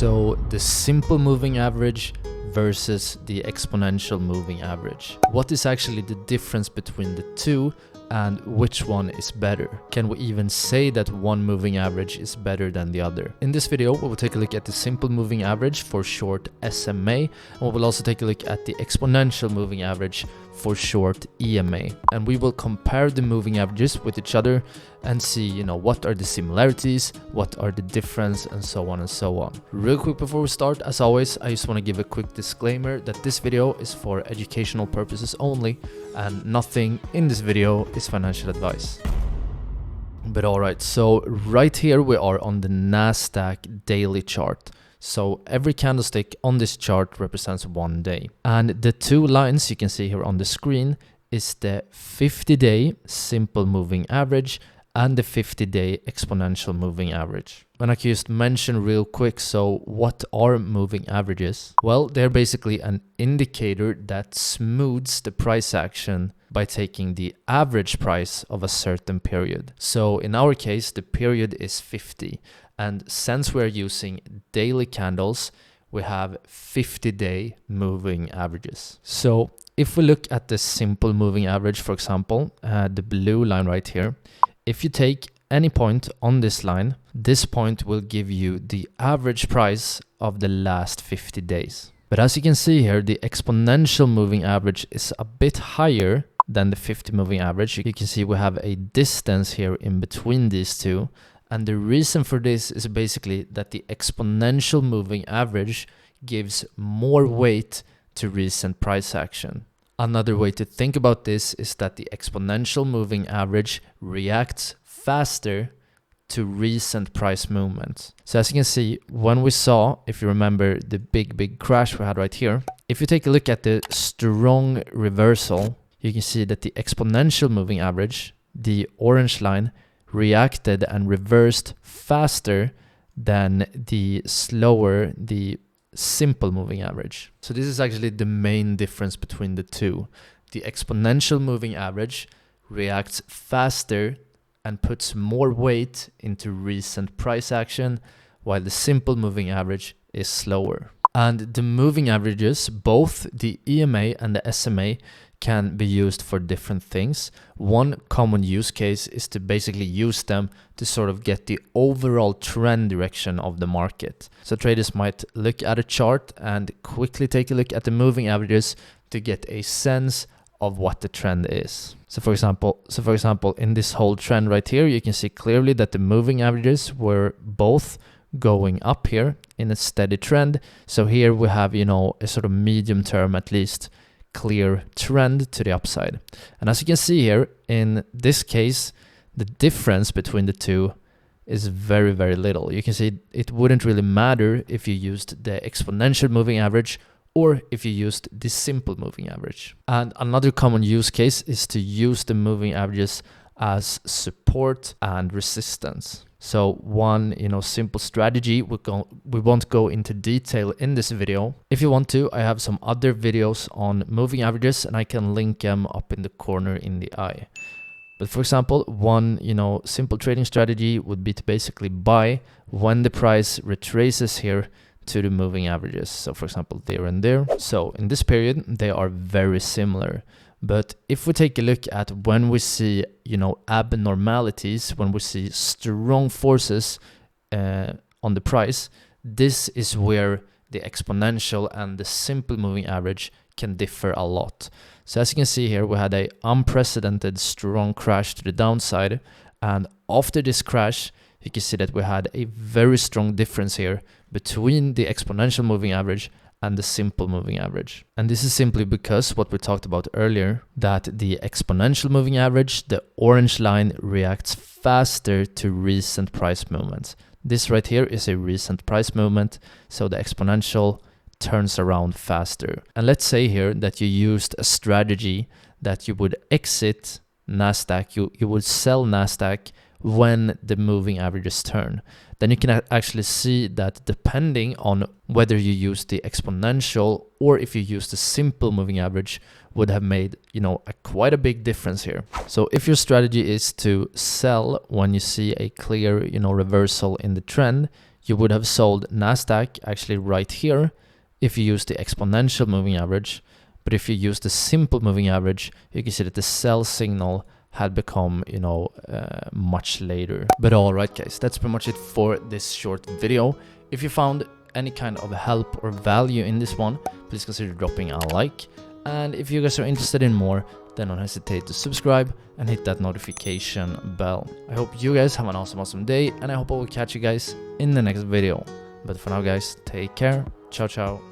So the simple moving average versus the exponential moving average. What is actually the difference between the two, and which one is better? Can we even say that one moving average is better than the other? In this video, we will take a look at the simple moving average, for short SMA, and we will also take a look at the exponential moving average, for short EMA. And we will compare the moving averages with each other and see, what are the similarities, what are the difference, and so on and so on. Real quick before we start, as always, I just want to give a quick disclaimer that this video is for educational purposes only, and nothing in this video is financial advice. But alright, so right here we are on the Nasdaq daily chart. So every candlestick on this chart represents one day. And the two lines you can see here on the screen is the 50-day simple moving average and the 50-day exponential moving average. And I can just mention real quick, so what are moving averages? Well, they're basically an indicator that smooths the price action by taking the average price of a certain period. So in our case, the period is 50. And since we're using daily candles, we have 50-day moving averages. So if we look at the simple moving average, for example, the blue line right here, if you take any point on this line, this point will give you the average price of the last 50 days. But as you can see here, the exponential moving average is a bit higher than the 50 moving average. You can see we have a distance here in between these two. And the reason for this is basically that the exponential moving average gives more weight to recent price action. Another way to think about this is that the exponential moving average reacts faster to recent price movements. So as you can see, when we saw, if you remember the big crash we had right here, if you take a look at the strong reversal, you can see that the exponential moving average, the orange line, reacted and reversed faster than the simple moving average. So this is actually the main difference between the two. The exponential moving average reacts faster and puts more weight into recent price action, while the simple moving average is slower. And the moving averages, both the EMA and the SMA, can be used for different things. One common use case is to basically use them to sort of get the overall trend direction of the market. So traders might look at a chart and quickly take a look at the moving averages to get a sense of what the trend is. So for example, in this whole trend right here, you can see clearly that the moving averages were both going up here in a steady trend. So here we have, a sort of medium term, at least, clear trend to the upside. And as you can see here, in this case, the difference between the two is very, very little. You can see it wouldn't really matter if you used the exponential moving average or if you used the simple moving average. And another common use case is to use the moving averages as support and resistance. So one, simple strategy, we won't go into detail in this video. If you want to, I have some other videos on moving averages and I can link them up in the corner in the eye. But for example, one, simple trading strategy would be to basically buy when the price retraces here to the moving averages. So for example, there and there. So in this period, they are very similar. But if we take a look at when we see, abnormalities, when we see strong forces on the price, this is where the exponential and the simple moving average can differ a lot. So as you can see here, we had an unprecedented strong crash to the downside. And after this crash, you can see that we had a very strong difference here between the exponential moving average and the simple moving average. And this is simply because what we talked about earlier, that the exponential moving average, the orange line, reacts faster to recent price movements. This right here is a recent price movement, so the exponential turns around faster. And let's say here that you used a strategy that you would exit Nasdaq, you would sell Nasdaq when the moving averages turn. Then you can actually see that depending on whether you use the exponential or if you use the simple moving average would have made, quite a big difference here. So if your strategy is to sell when you see a clear, reversal in the trend, you would have sold Nasdaq actually right here if you use the exponential moving average. But if you use the simple moving average, you can see that the sell signal had become, much later. But alright guys, that's pretty much it for this short video. If you found any kind of help or value in this one, please consider dropping a like. And if you guys are interested in more, then don't hesitate to subscribe and hit that notification bell. I hope you guys have an awesome day, and I hope I will catch you guys in the next video. But for now guys, take care. Ciao ciao.